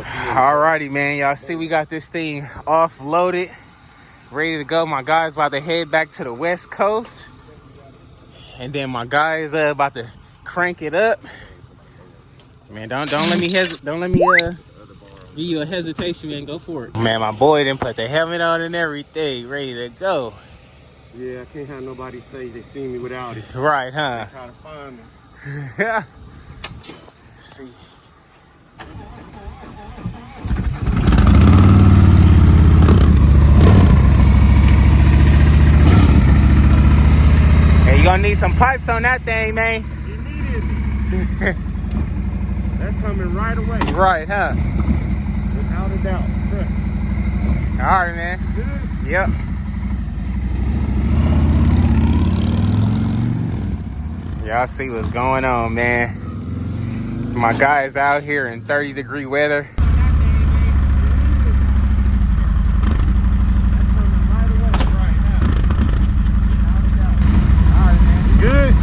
Alrighty, man. Y'all see we got this thing offloaded, ready to go. My guy's about to head back to the West Coast. And then my guy is about to crank it up. Man, don't let me give you a hesitation, man. Go for it. Man, my boy didn't put the helmet on and everything, ready to go. Yeah, I can't have nobody say they see me without it. Right, huh? Try to find me. Yeah. See. Hey, you gonna need some pipes on that thing, man. Immediately. That's coming right away. Right, huh? Without a doubt. All right, man. Good? Yep. Y'all see what's going on, man. My guy is out here in 30-degree weather. Good.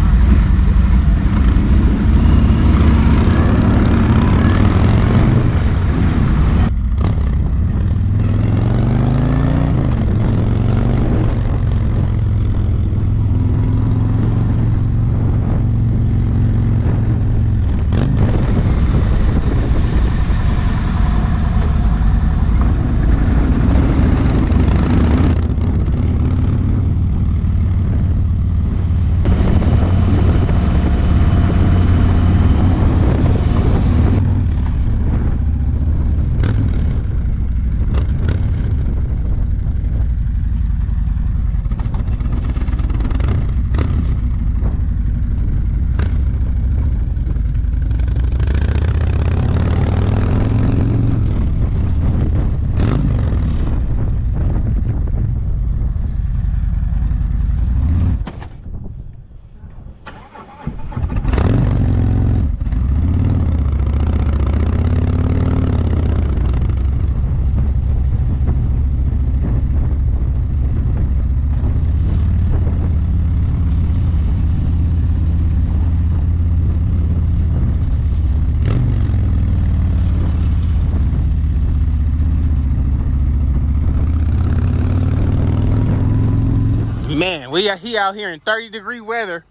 Man, he out here in 30-degree weather.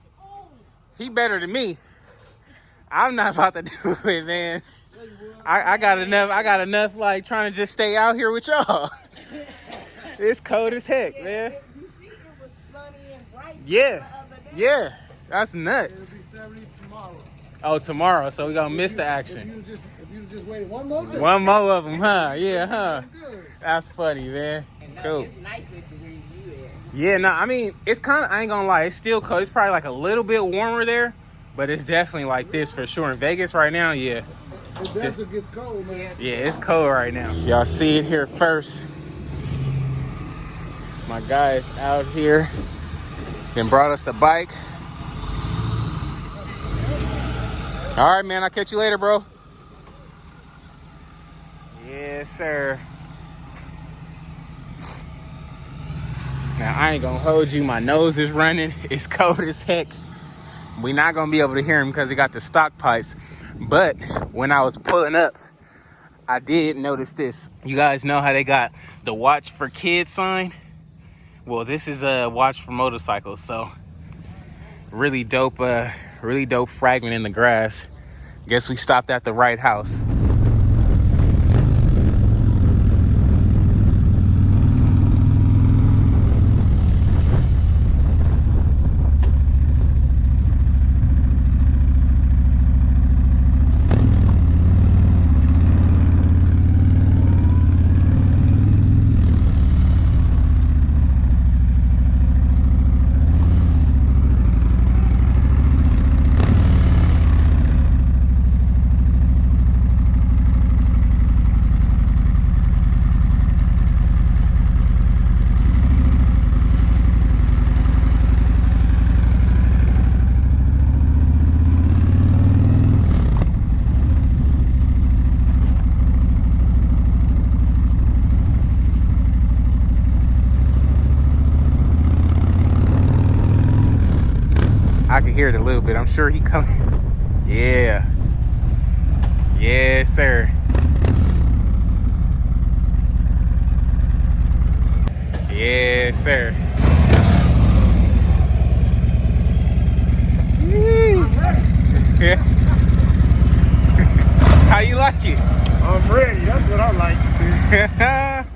He better than me. I'm not about to do it, man. I got enough like trying to just stay out here with y'all. It's cold as heck, man. You see, it was sunny and bright. Yeah. The other day. Yeah. That's nuts. It'll be 70 tomorrow. Oh, tomorrow, so we gonna miss the action. If you just wait one more day. One more of them, huh? Yeah, huh? That's funny, man. Cool. It's nice at the where you at. Yeah, no, I mean, it's kind of, I ain't gonna lie, it's still cold. It's probably like a little bit warmer there, but it's definitely like this for sure. In Vegas right now, yeah. The desert gets cold, man. Yeah, it's cold right now. Y'all see it here first. My guy's out here. Then brought us a bike. All right, man, I'll catch you later, bro. Yes, sir. Now, I ain't gonna hold you. My nose is running. It's cold as heck. We're not gonna be able to hear him because he got the stock pipes. But when I was pulling up, I did notice this. You guys know how they got the watch for kids sign? Well, this is a watch for motorcycles. So really dope fragment in the grass. Guess we stopped at the right house. I can hear it a little bit. I'm sure he coming. Yeah. Yes, sir. Yes, sir. I'm ready. Yeah. How you like it? I'm ready. That's what I like.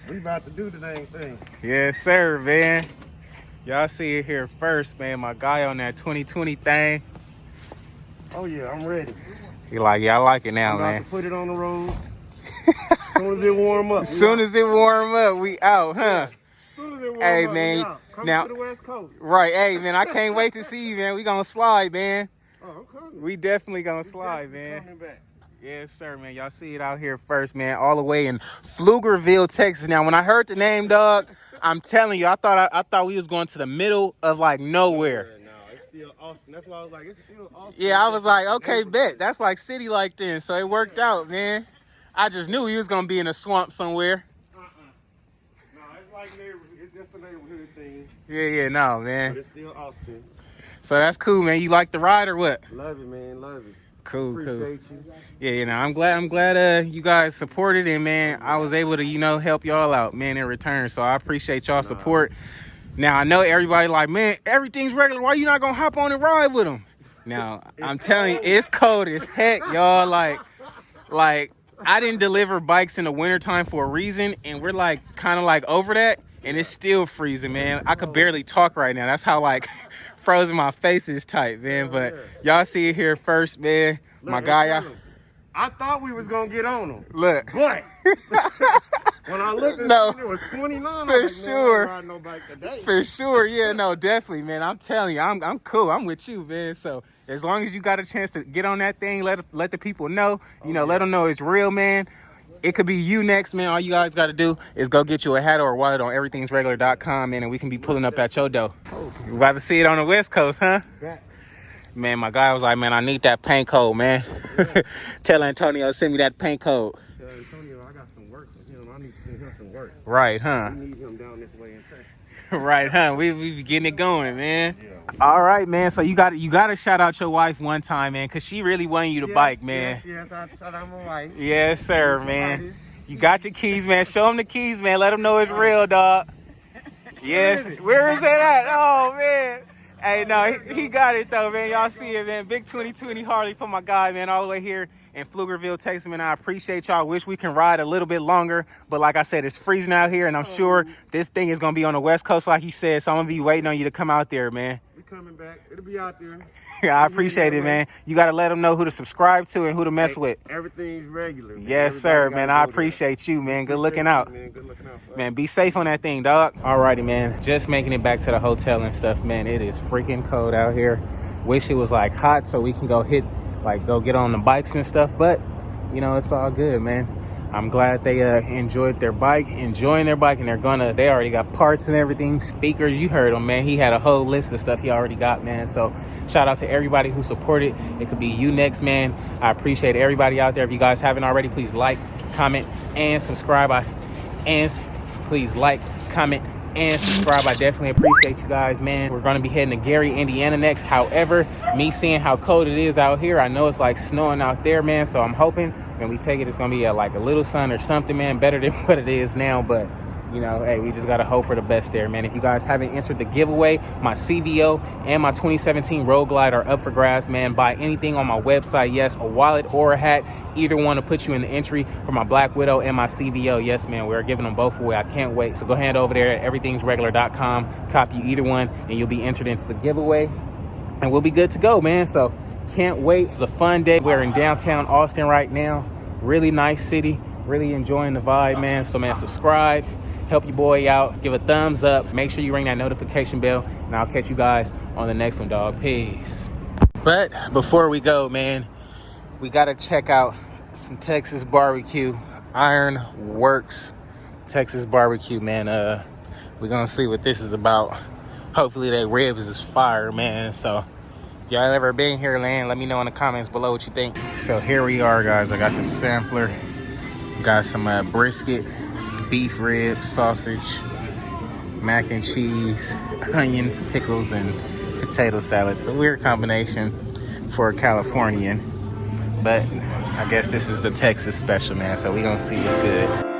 We about to do the dang thing. Yes, sir, man. Y'all see it here first, man. My guy on that 2020 thing. Oh yeah, I'm ready. He like, yeah, I like it now, I'm about man. to put it on the road. As soon as it warm up. As soon as it warm up, we out, huh? As soon as it warm Hey, up, man. we out. Coming Now, to the West Coast. right, hey, man, I can't wait to see you, man. We gonna slide, man. Oh, I'm coming. We definitely gonna We slide, definitely man. coming back. Yes, sir, man. Y'all see it out here first, man. All the way in Pflugerville, Texas. Now, when I heard the name, dog, I'm telling you, I thought we was going to the middle of like nowhere. No, it's still Austin. That's why I was like, it's still Austin. Yeah, I was like, okay, bet. That's like city like this. So it worked out, man. I just knew he was gonna be in a swamp somewhere. No, it's like neighborhood. It's just a neighborhood thing. Yeah, no, But man. it's still Austin. So that's cool, man. You like the ride or what? Love it, man. Love it. Cool. Appreciate you. Yeah, you know, I'm glad you guys supported and man, I was able to, help y'all out, man, in return. So I appreciate y'all support. Now I know everybody like, man, everything's regular. Why you not gonna hop on and ride with them? Now, I'm telling you, it's cold as heck, y'all. Like I didn't deliver bikes in the wintertime for a reason, and we're like kind of like over that, and it's still freezing, man. I could barely talk right now. That's how like frozen my face is tight, man. But y'all see it here first, man. My guy, I thought we was gonna get on them. look. But when I looked at No, it was 29. for I was like, sure. Man, I ain't riding no bike today. For sure, yeah, no, definitely, man. I'm telling you, I'm cool. I'm with you, man. So as long as you got a chance to get on that thing, let the people know, let them know it's real, man. It could be you next, man. All you guys got to do is go get you a hat or a wallet on everythingsregular.com, man, and we can be pulling up at your door. You about to see it on the West Coast, huh? Man, my guy was like, man, I need that paint code, man. Tell Antonio to send me that paint code. Tell Antonio I got some work for him. I need to send him some work. Right, huh? We need him down this way in Texas. Right, huh? We be getting it going, man. Yeah. All right, man. So you got to shout out your wife one time, man, because she really wanted you to bike, man. Yes, I shout out my wife. Yes, sir, man. You got your keys, man. Show them the keys, man. Let them know it's real, dog. Yes. Where is that at? Oh, man. Hey, no, he got it, though, man. Y'all see it, man. Big 2020 Harley for my guy, man, all the way here in Pflugerville, Texas, man. I appreciate y'all. Wish we can ride a little bit longer. But like I said, it's freezing out here, and I'm sure this thing is going to be on the West Coast, like he said. So I'm going to be waiting on you to come out there, man. We coming back. It'll be out there. I appreciate it, man. You got to let them know who to subscribe to and who to mess with. Everything's regular, man. Yes, sir, man. I appreciate you, man. Good looking out. Man, good looking out. Man, be safe on that thing, dog. Alrighty, man. Just making it back to the hotel and stuff, man. It is freaking cold out here. Wish it was like hot so we can go get on the bikes and stuff. But, it's all good, man. I'm glad they enjoying their bike, and they already got parts and everything. Speakers, you heard him, man. He had a whole list of stuff he already got, man. So shout out to everybody who supported. It could be you next, man. I appreciate everybody out there. If you guys haven't already, please like, comment, and subscribe. Please like, comment, and subscribe. I definitely appreciate you guys, man. We're going to be heading to Gary, Indiana next. However, me seeing how cold it is out here, I know it's like snowing out there, man. So I'm hoping when we take it, it's going to be like a little sun or something, man, better than what it is now. But, hey, we just got to hope for the best there, man. If you guys haven't entered the giveaway, my CVO and my 2017 Road Glide are up for grabs, man. Buy anything on my website. Yes, a wallet or a hat. Either one to put you in the entry for my Black Widow and my CVO. Yes, man, we're giving them both away. I can't wait. So go ahead over there at everythingsregular.com. Copy either one, and you'll be entered into the giveaway. And we'll be good to go, man. So can't wait. It's a fun day. We're in downtown Austin right now. Really nice city. Really enjoying the vibe, man. So, man, subscribe. Help your boy out. Give a thumbs up. Make sure you ring that notification bell. And I'll catch you guys on the next one, dog. Peace. But before we go, man, we got to check out some Texas barbecue. Iron Works Texas barbecue, man. We're going to see what this is about. Hopefully they ribs is fire, man. So y'all ever been here, land? Let me know in the comments below what you think. So here we are, guys. I got the sampler. Got some brisket, beef ribs, sausage, mac and cheese, onions, pickles, and potato salad. It's a weird combination for a Californian, but I guess this is the Texas special, man. So we gonna see what's good.